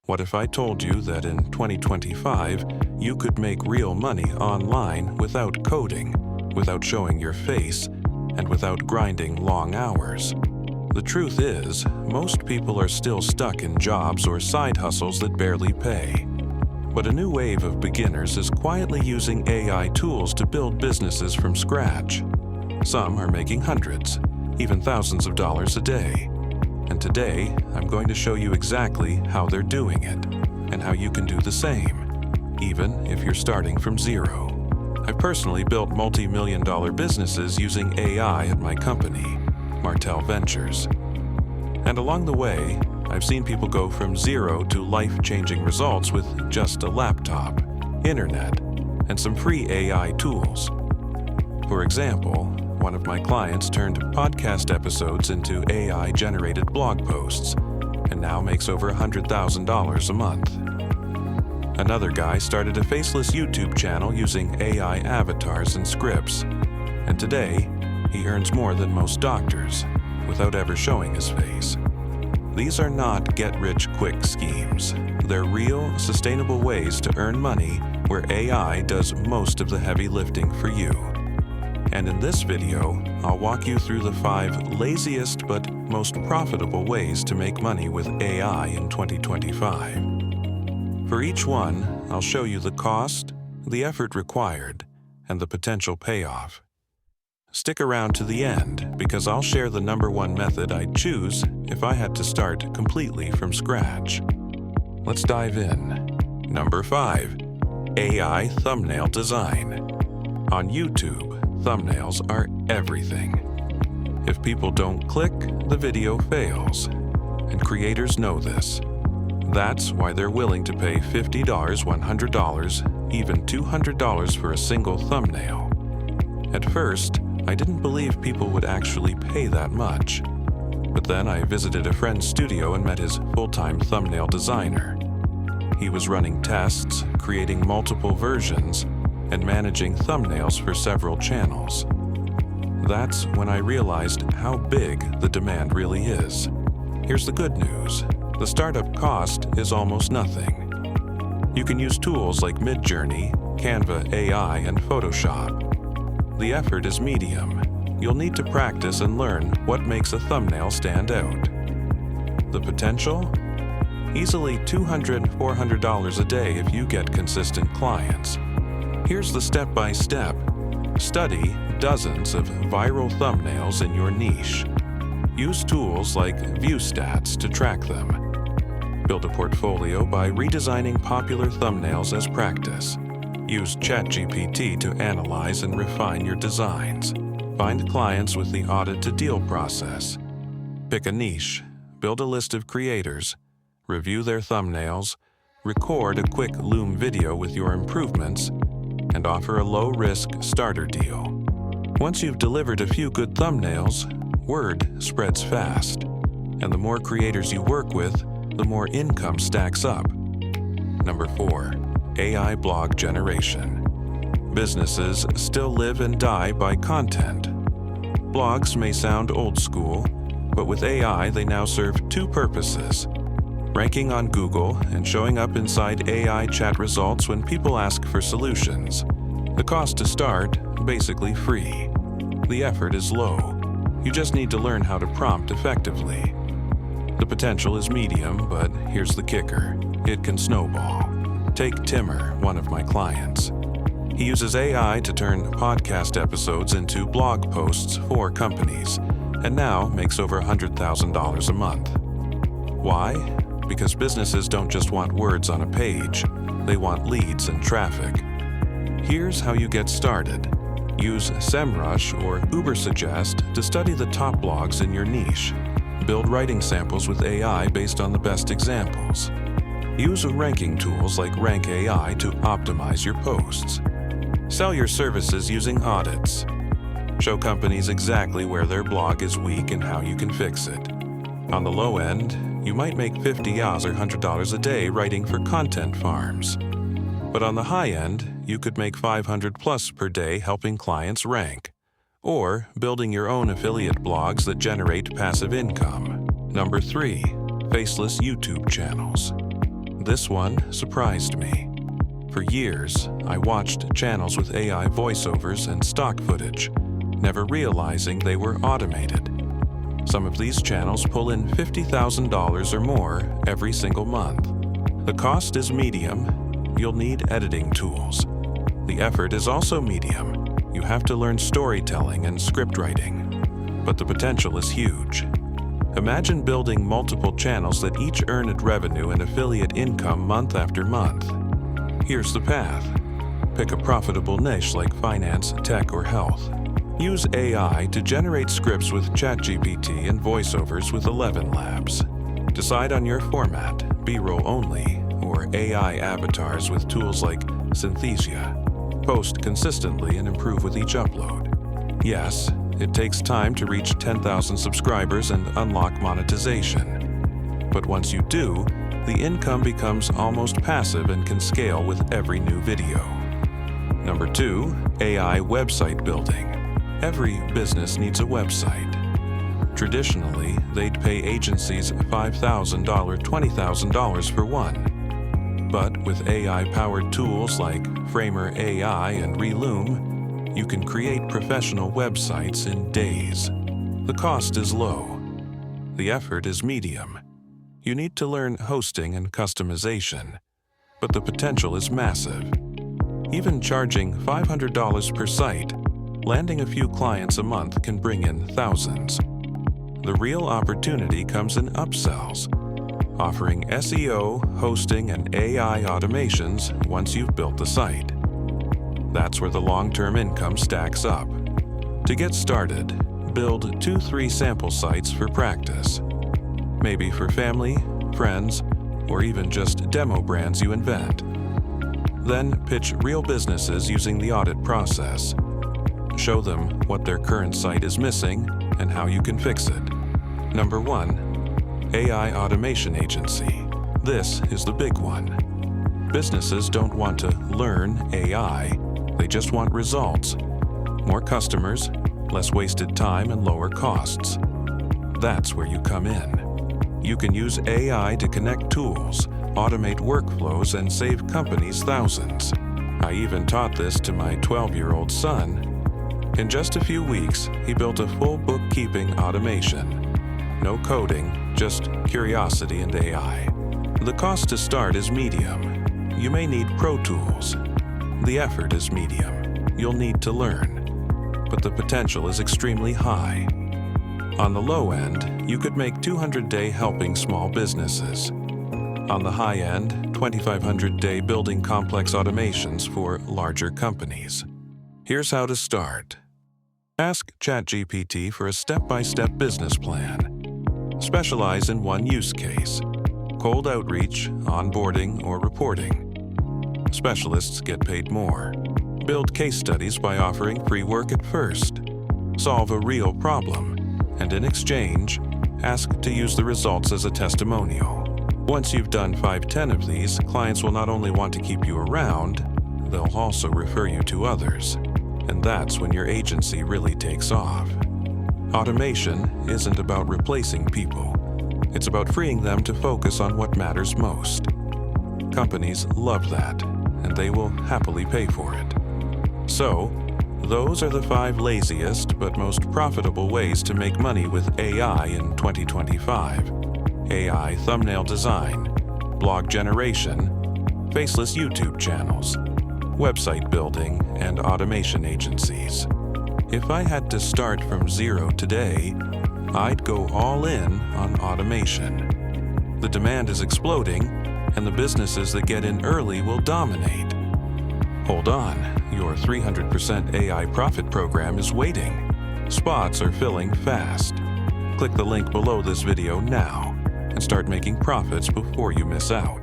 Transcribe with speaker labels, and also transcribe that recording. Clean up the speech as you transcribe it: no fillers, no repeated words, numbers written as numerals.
Speaker 1: What if I told you that in 2025, you could make real money online without coding, without showing your face, and without grinding long hours? The truth is, most people are still stuck in jobs or side hustles that barely pay. But a new wave of beginners is quietly using AI tools to build businesses from scratch. Some are making hundreds, even thousands of dollars a day. And today, I'm going to show you exactly how they're doing it, and how you can do the same, even if you're starting from zero. I've personally built multi-million-dollar businesses using AI at my company, Martell Ventures. And along the way, I've seen people go from zero to life-changing results with just a laptop, internet, and some free AI tools. For example, one of my clients turned podcast episodes into AI-generated blog posts and now makes over $100,000 a month. Another guy started a Faceless YouTube channel using AI avatars and scripts, and today, he earns more than most doctors without ever showing his face. These are not get-rich-quick schemes. They're real, sustainable ways to earn money where AI does most of the heavy lifting for you. And in this video, I'll walk you through the 5 laziest but most profitable ways to make money with AI in 2025. For each one, I'll show you the cost, the effort required, and the potential payoff. Stick around to the end because I'll share the #1 method I'd choose if I had to start completely from scratch. Let's dive in. Number 5. AI thumbnail design. On YouTube, thumbnails are everything. If people don't click, the video fails. And creators know this. That's why they're willing to pay $50, $100, even $200 for a single thumbnail. At first, I didn't believe people would actually pay that much. But then I visited a friend's studio and met his full-time thumbnail designer. He was running tests, creating multiple versions, and managing thumbnails for several channels. That's when I realized how big the demand really is. Here's the good news. The startup cost is almost nothing. You can use tools like Midjourney, Canva AI, and Photoshop. The effort is medium. You'll need to practice and learn what makes a thumbnail stand out. The potential? Easily $200, $400 a day if you get consistent clients. Here's the step-by-step. Study dozens of viral thumbnails in your niche. Use tools like ViewStats to track them. Build a portfolio by redesigning popular thumbnails as practice. Use ChatGPT to analyze and refine your designs. Find clients with the audit-to-deal process. Pick a niche, build a list of creators, review their thumbnails, record a quick Loom video with your improvements, and offer a low-risk starter deal. Once you've delivered a few good thumbnails, word spreads fast, and the more creators you work with, the more income stacks up. Number 4. AI blog generation. Businesses still live and die by content. Blogs may sound old school, but with AI they now serve 2 purposes: ranking on Google and showing up inside AI chat results when people ask for solutions. The cost to start, basically free. The effort is low. You just need to learn how to prompt effectively. The potential is medium, but here's the kicker. It can snowball. Take Timmer, one of my clients. He uses AI to turn podcast episodes into blog posts for companies, and now makes over $100,000 a month. Why? Because businesses don't just want words on a page, they want leads and traffic. Here's how you get started. Use SEMrush or Ubersuggest to study the top blogs in your niche. Build writing samples with AI based on the best examples. Use ranking tools like Rank AI to optimize your posts. Sell your services using audits. Show companies exactly where their blog is weak and how you can fix it. On the low end, you might make $50 or $100 a day writing for content farms. But on the high end, you could make $500+ per day helping clients rank, or building your own affiliate blogs that generate passive income. Number 3. Faceless YouTube channels. This one surprised me. For years, I watched channels with AI voiceovers and stock footage, never realizing they were automated. Some of these channels pull in $50,000 or more every single month. The cost is medium. You'll need editing tools. The effort is also medium. You have to learn storytelling and script writing. But the potential is huge. Imagine building multiple channels that each earn revenue and affiliate income month after month. Here's the path. Pick a profitable niche like finance, tech, or health. Use AI to generate scripts with ChatGPT and voiceovers with 11 Labs. Decide on your format, B-roll only, or AI avatars with tools like Synthesia. Post consistently and improve with each upload. Yes, it takes time to reach 10,000 subscribers and unlock monetization. But once you do, the income becomes almost passive and can scale with every new video. Number 2, AI website building. Every business needs a website. Traditionally, they'd pay agencies $5,000, $20,000 for one. But with AI-powered tools like Framer AI and Reloom, you can create professional websites in days. The cost is low. The effort is medium. You need to learn hosting and customization, but the potential is massive. Even charging $500 per site, landing a few clients a month can bring in thousands. The real opportunity comes in upsells, offering SEO, hosting, and AI automations once you've built the site. That's where the long-term income stacks up. To get started, build 2-3 sample sites for practice. Maybe for family, friends, or even just demo brands you invent. Then pitch real businesses using the audit process. Show them what their current site is missing and how you can fix it. Number 1, AI automation agency. This is the big one. Businesses don't want to learn AI, they just want results. More customers, less wasted time, and lower costs. That's where you come in. You can use AI to connect tools, automate workflows, and save companies thousands. I even taught this to my 12-year-old son. In just a few weeks, he built a full bookkeeping automation. No coding, just curiosity and AI. The cost to start is medium. You may need Pro Tools. The effort is medium. You'll need to learn. But the potential is extremely high. On the low end, you could make 200-day helping small businesses. On the high end, 2,500-day building complex automations for larger companies. Here's how to start. Ask ChatGPT for a step-by-step business plan. Specialize in one use case: cold outreach, onboarding, or reporting. Specialists get paid more. Build case studies by offering free work at first. Solve a real problem, and in exchange, ask to use the results as a testimonial. Once you've done 5-10 of these, clients will not only want to keep you around, they'll also refer you to others. And that's when your agency really takes off. Automation isn't about replacing people. It's about freeing them to focus on what matters most. Companies love that, and they will happily pay for it. So, those are the 5 laziest but most profitable ways to make money with AI in 2025. AI thumbnail design, blog generation, faceless YouTube channels, website building, and automation agencies. If I had to start from zero today, I'd go all in on automation. The demand is exploding, and the businesses that get in early will dominate. Hold on, your 300% AI profit program is waiting. Spots are filling fast. Click the link below this video now and start making profits before you miss out.